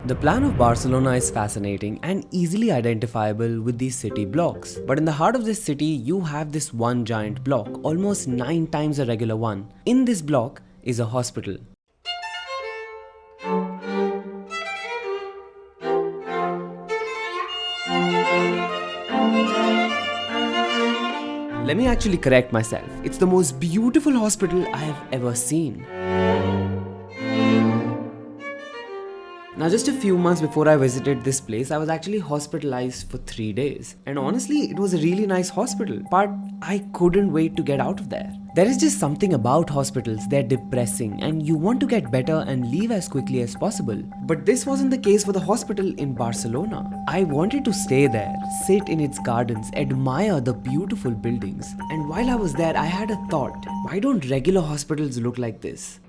The plan of Barcelona is fascinating and easily identifiable with these city blocks. But in the heart of this city, you have this one giant block, almost 9 times a regular one. In this block is a hospital. Let me actually correct myself. It's the most beautiful hospital I have ever seen. Now, just a few months before I visited this place, I was actually hospitalized for 3 days. And honestly, it was a really nice hospital, but I couldn't wait to get out of there. There is just something about hospitals, they're depressing and you want to get better and leave as quickly as possible. But this wasn't the case for the hospital in Barcelona. I wanted to stay there, sit in its gardens, admire the beautiful buildings. And while I was there, I had a thought, why don't regular hospitals look like this?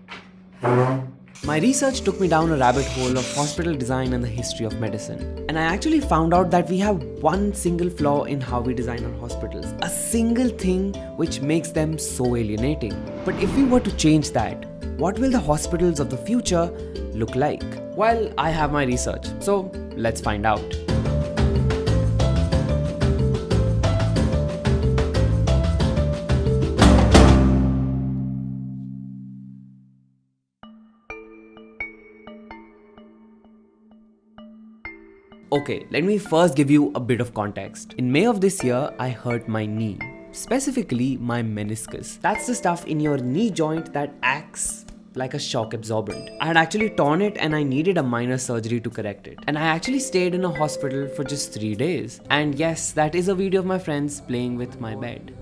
My research took me down a rabbit hole of hospital design and the history of medicine. And I actually found out that we have one single flaw in how we design our hospitals. A single thing which makes them so alienating. But if we were to change that, what will the hospitals of the future look like? Well, I have my research, so let's find out. Okay, let me first give you a bit of context. In May of this year, I hurt my knee, specifically my meniscus. That's the stuff in your knee joint that acts like a shock absorbent. I had actually torn it and I needed a minor surgery to correct it. And I actually stayed in a hospital for just 3 days. And yes, that is a video of my friends playing with my bed.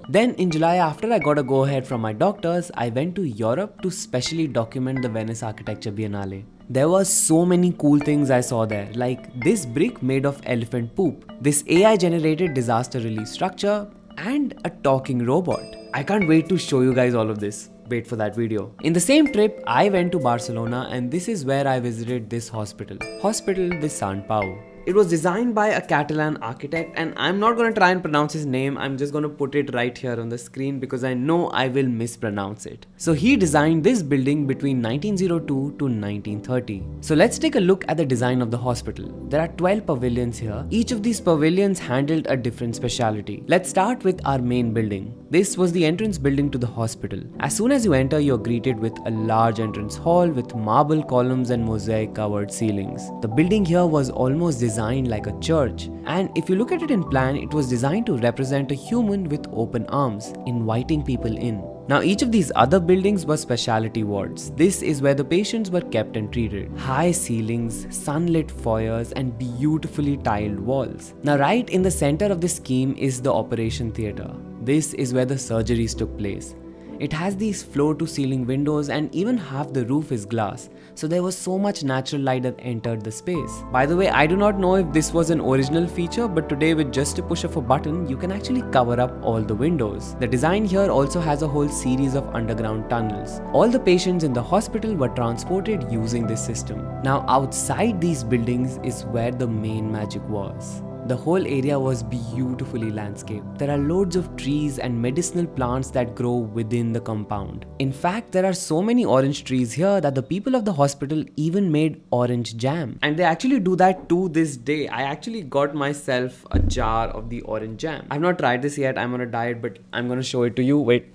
Then in July, after I got a go-ahead from my doctors, I went to Europe to specially document the Venice Architecture Biennale. There were so many cool things I saw there, like this brick made of elephant poop, this AI-generated disaster relief structure, and a talking robot. I can't wait to show you guys all of this. Wait for that video. In the same trip, I went to Barcelona and this is where I visited this hospital. Hospital de Sant Pau. It was designed by a Catalan architect and I'm not going to try and pronounce his name. I'm just going to put it right here on the screen because I know I will mispronounce it. So he designed this building between 1902 to 1930. So let's take a look at the design of the hospital. There are 12 pavilions here. Each of these pavilions handled a different specialty. Let's start with our main building. This was the entrance building to the hospital. As soon as you enter, you're greeted with a large entrance hall with marble columns and mosaic covered ceilings. The building here was almost designed like a church, and if you look at it in plan, it was designed to represent a human with open arms, inviting people in. Now each of these other buildings were specialty wards. This is where the patients were kept and treated. High ceilings, sunlit foyers and beautifully tiled walls. Now right in the center of this scheme is the operation theatre. This is where the surgeries took place. It has these floor-to-ceiling windows and even half the roof is glass, so there was so much natural light that entered the space. By the way, I do not know if this was an original feature, but today with just a push of a button, you can actually cover up all the windows. The design here also has a whole series of underground tunnels. All the patients in the hospital were transported using this system. Now outside these buildings is where the main magic was. The whole area was beautifully landscaped. There are loads of trees and medicinal plants that grow within the compound. In fact, there are so many orange trees here that the people of the hospital even made orange jam. And they actually do that to this day. I actually got myself a jar of the orange jam. I've not tried this yet, I'm on a diet, but I'm gonna show it to you. Wait.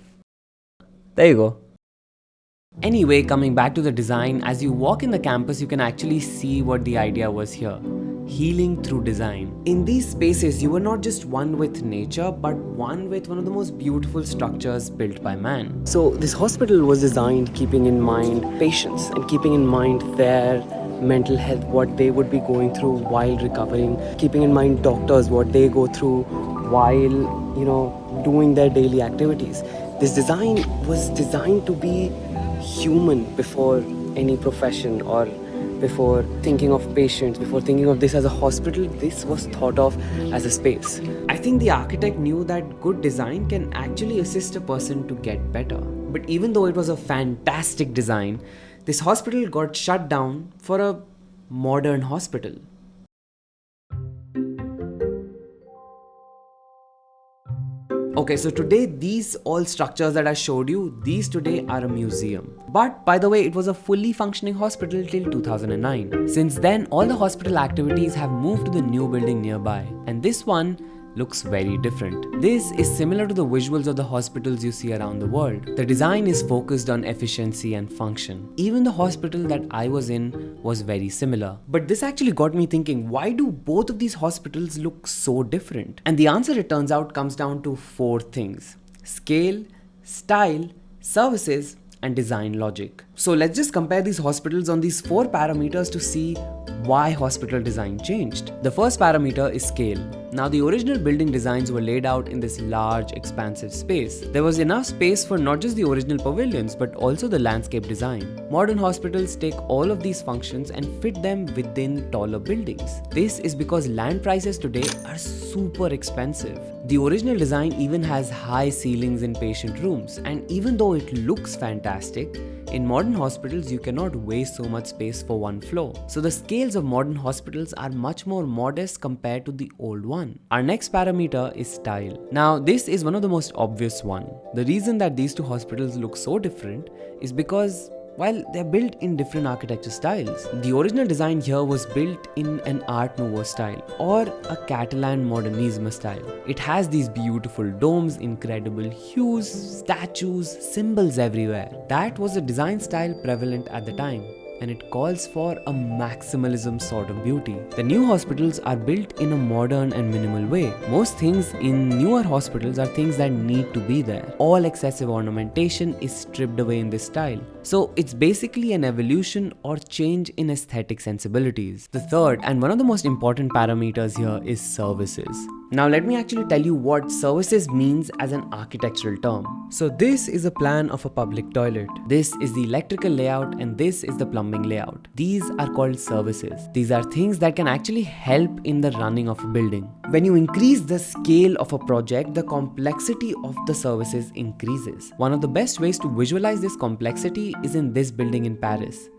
There you go. Anyway, coming back to the design, as you walk in the campus, you can actually see what the idea was here. Healing through design. In these spaces, you were not just one with nature, but one with one of the most beautiful structures built by man. So this hospital was designed keeping in mind patients and keeping in mind their mental health, what they would be going through while recovering, keeping in mind doctors, what they go through while, doing their daily activities. This design was designed to be human before any profession or before thinking of patients, before thinking of this as a hospital. This was thought of as a space. I think the architect knew that good design can actually assist a person to get better. But even though it was a fantastic design, this hospital got shut down for a modern hospital. Okay, so today these all structures that I showed you, these today are a museum. But by the way, it was a fully functioning hospital till 2009. Since then, all the hospital activities have moved to the new building nearby. And this one looks very different. This is similar to the visuals of the hospitals you see around the world. The design is focused on efficiency and function. Even the hospital that I was in was very similar. But this actually got me thinking, why do both of these hospitals look so different? And the answer, it turns out, comes down to 4 things: scale, style, services, and design logic. So let's just compare these hospitals on these 4 parameters to see why hospital design changed. The first parameter is scale. Now, the original building designs were laid out in this large, expansive space. There was enough space for not just the original pavilions, but also the landscape design. Modern hospitals take all of these functions and fit them within taller buildings. This is because land prices today are super expensive. The original design even has high ceilings in patient rooms, and even though it looks fantastic, in modern hospitals you cannot waste so much space for one floor. So the scales of modern hospitals are much more modest compared to the old one. Our next parameter is style. Now, this is one of the most obvious one. The reason that these two hospitals look so different is because while they're built in different architecture styles, the original design here was built in an Art Nouveau style or a Catalan Modernisme style. It has these beautiful domes, incredible hues, statues, symbols everywhere. That was a design style prevalent at the time, and it calls for a maximalism sort of beauty. The new hospitals are built in a modern and minimal way. Most things in newer hospitals are things that need to be there. All excessive ornamentation is stripped away in this style. So it's basically an evolution or change in aesthetic sensibilities. The third and one of the most important parameters here is services. Now let me actually tell you what services means as an architectural term. So this is a plan of a public toilet. This is the electrical layout, and this is the plumbing layout. These are called services. These are things that can actually help in the running of a building. When you increase the scale of a project, the complexity of the services increases. One of the best ways to visualize this complexity is in this building in Paris.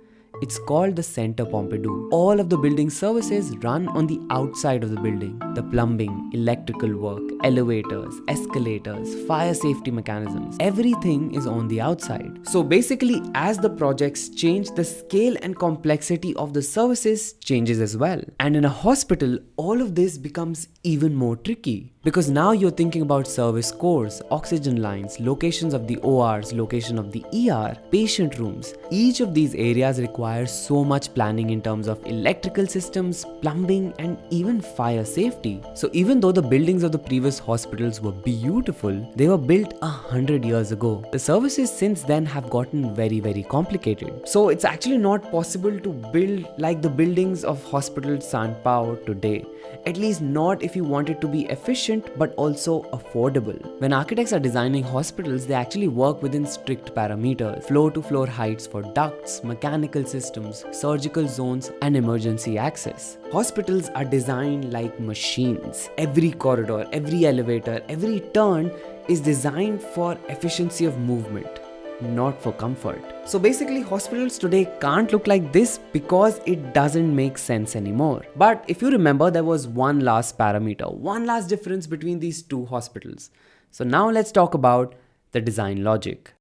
It's called the Centre Pompidou. All of the building services run on the outside of the building. The plumbing, electrical work, elevators, escalators, fire safety mechanisms, everything is on the outside. So basically, as the projects change, the scale and complexity of the services changes as well. And in a hospital, all of this becomes even more tricky, because now you're thinking about service cores, oxygen lines, locations of the ORs, location of the ER, patient rooms. Each of these areas requires so much planning in terms of electrical systems, plumbing, and even fire safety. So even though the buildings of the previous hospitals were beautiful, they were built 100 years ago. The services since then have gotten very, very complicated. So it's actually not possible to build like the buildings of Hospital Sant Pau today. At least not if you want it to be efficient but also affordable. When architects are designing hospitals, they actually work within strict parameters: floor-to-floor heights for ducts, mechanical systems, surgical zones, and emergency access. Hospitals are designed like machines. Every corridor, every elevator, every turn is designed for efficiency of movement, not for comfort. So basically, hospitals today can't look like this because it doesn't make sense anymore. But if you remember, there was one last parameter, one last difference between these two hospitals. So now let's talk about the design logic.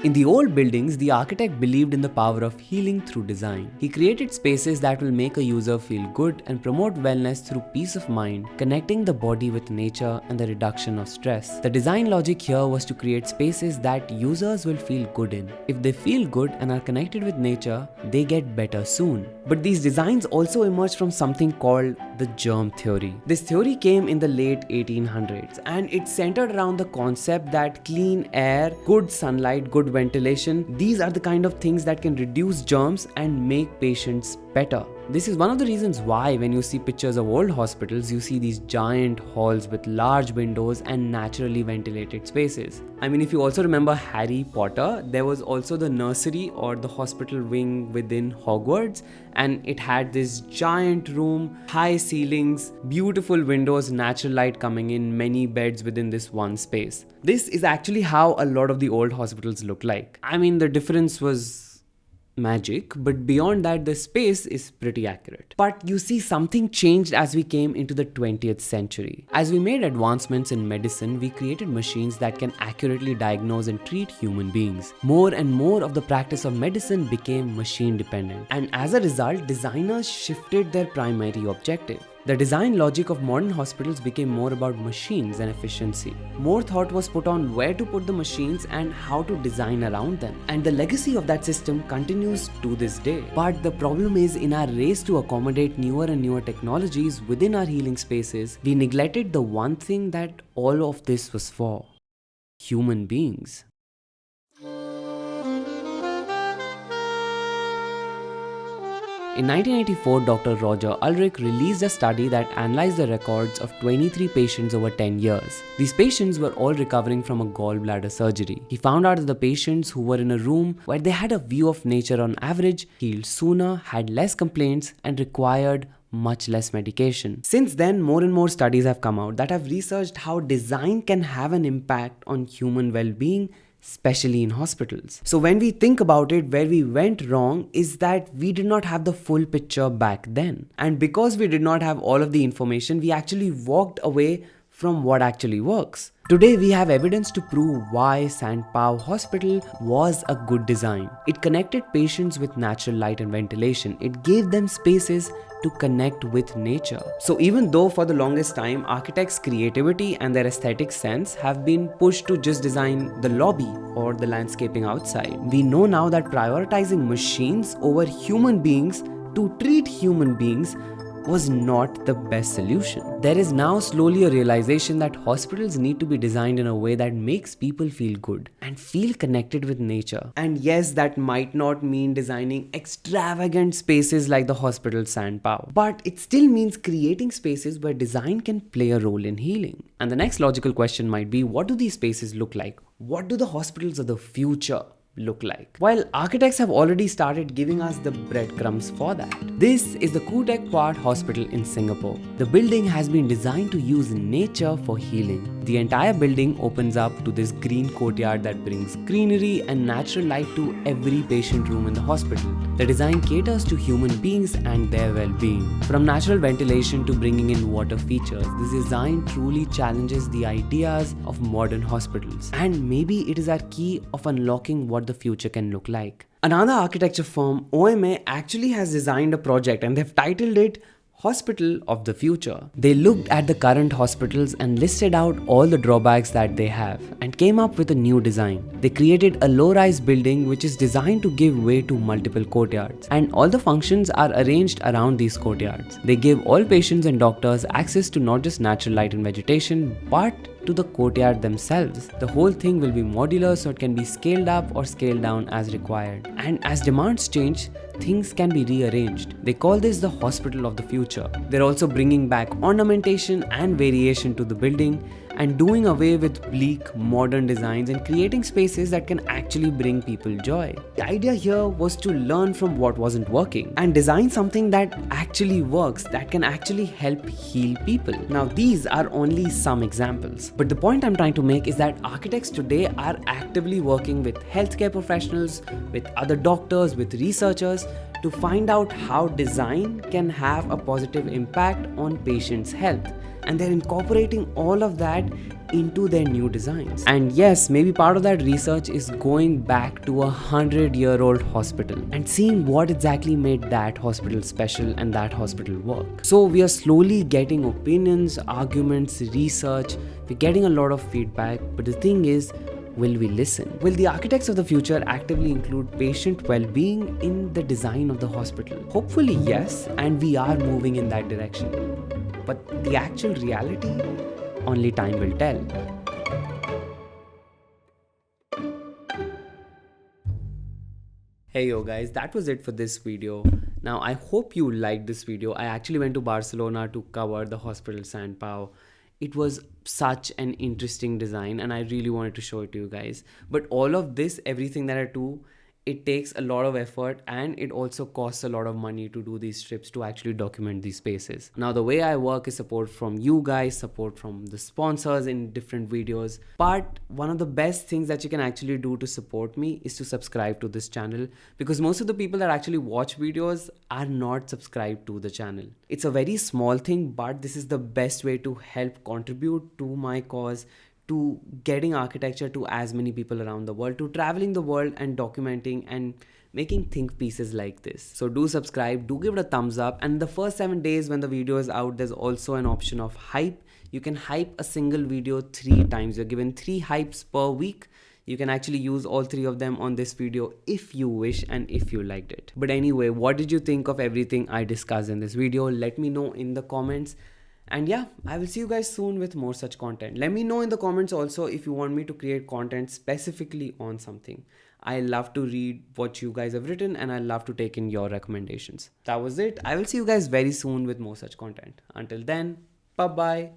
In the old buildings, the architect believed in the power of healing through design. He created spaces that will make a user feel good and promote wellness through peace of mind, connecting the body with nature and the reduction of stress. The design logic here was to create spaces that users will feel good in. If they feel good and are connected with nature, they get better soon. But these designs also emerged from something called the germ theory. This theory came in the late 1800s, and it centered around the concept that clean air, good sunlight, good ventilation, these are the kind of things that can reduce germs and make patients better. This is one of the reasons why when you see pictures of old hospitals, you see these giant halls with large windows and naturally ventilated spaces. I mean, if you also remember Harry Potter, there was also the nursery or the hospital wing within Hogwarts, and it had this giant room, high ceilings, beautiful windows, natural light coming in, many beds within this one space. This is actually how a lot of the old hospitals look like. I mean, the difference was magic, but beyond that, the space is pretty accurate. But you see, something changed as we came into the 20th century. As we made advancements in medicine, we created machines that can accurately diagnose and treat human beings. More and more of the practice of medicine became machine dependent, and as a result, designers shifted their primary objective. The design logic of modern hospitals became more about machines and efficiency. More thought was put on where to put the machines and how to design around them. And the legacy of that system continues to this day. But the problem is, in our race to accommodate newer and newer technologies within our healing spaces, we neglected the one thing that all of this was for: human beings. In 1984, Dr. Roger Ulrich released a study that analyzed the records of 23 patients over 10 years. These patients were all recovering from a gallbladder surgery. He found out that the patients who were in a room where they had a view of nature on average healed sooner, had less complaints, and required much less medication. Since then, more and more studies have come out that have researched how design can have an impact on human well-being, especially in hospitals. So when we think about it, where we went wrong is that we did not have the full picture back then. And because we did not have all of the information, we actually walked away from what actually works. Today we have evidence to prove why Sant Pau Hospital was a good design. It connected patients with natural light and ventilation. It gave them spaces to connect with nature. So even though for the longest time architects' creativity and their aesthetic sense have been pushed to just design the lobby or the landscaping outside, we know now that prioritizing machines over human beings to treat human beings was not the best solution. There is now slowly a realization that hospitals need to be designed in a way that makes people feel good and feel connected with nature. And yes, that might not mean designing extravagant spaces like the hospital Sant Pau, but it still means creating spaces where design can play a role in healing. And the next logical question might be, what do these spaces look like? What do the hospitals of the future look like? Well, architects have already started giving us the breadcrumbs for that. This is the Kutek Quad Hospital in Singapore. The building has been designed to use nature for healing. The entire building opens up to this green courtyard that brings greenery and natural light to every patient room in the hospital. The design caters to human beings and their well-being. From natural ventilation to bringing in water features, this design truly challenges the ideas of modern hospitals. And maybe it is our key of unlocking what the future can look like. Another architecture firm, OMA, actually has designed a project and they've titled it Hospital of the Future. They looked at the current hospitals and listed out all the drawbacks that they have and came up with a new design. They created a low-rise building which is designed to give way to multiple courtyards, and all the functions are arranged around these courtyards. They give all patients and doctors access to not just natural light and vegetation, but to the courtyard themselves. The whole thing will be modular, so it can be scaled up or scaled down as required. And as demands change, things can be rearranged. They call this the hospital of the future. They're also bringing back ornamentation and variation to the building and doing away with bleak modern designs and creating spaces that can actually bring people joy. The idea here was to learn from what wasn't working and design something that actually works, that can actually help heal people. Now, these are only some examples, but the point I'm trying to make is that architects today are actively working with healthcare professionals, with other doctors, with researchers to find out how design can have a positive impact on patients' health. And they're incorporating all of that into their new designs. And yes, maybe part of that research is going back to a 100-year-old hospital and seeing what exactly made that hospital special and that hospital work. So we are slowly getting opinions, arguments, research. We're getting a lot of feedback, but the thing is, will we listen? Will the architects of the future actively include patient well-being in the design of the hospital? Hopefully yes, and we are moving in that direction. But the actual reality, only time will tell. Hey yo guys, that was it for this video. Now I hope you liked this video. I actually went to Barcelona to cover the hospital Sant Pau. It was such an interesting design and I really wanted to show it to you guys. But all of this, everything that I do, it takes a lot of effort, and it also costs a lot of money to do these trips, to actually document these spaces. Now the way I work is support from you guys, support from the sponsors in different videos. But one of the best things that you can actually do to support me is to subscribe to this channel, because most of the people that actually watch videos are not subscribed to the channel. It's a very small thing, but this is the best way to help contribute to my cause, to getting architecture to as many people around the world, to traveling the world and documenting and making think pieces like this. So do subscribe, do give it a thumbs up, and the first 7 days when the video is out, there's also an option of hype. You can hype a single video 3 times. You're given 3 hypes per week. You can actually use all 3 of them on this video if you wish and if you liked it. But anyway, what did you think of everything I discussed in this video? Let me know in the comments. And yeah, I will see you guys soon with more such content. Let me know in the comments also if you want me to create content specifically on something. I love to read what you guys have written, and I love to take in your recommendations. That was it. I will see you guys very soon with more such content. Until then, bye bye.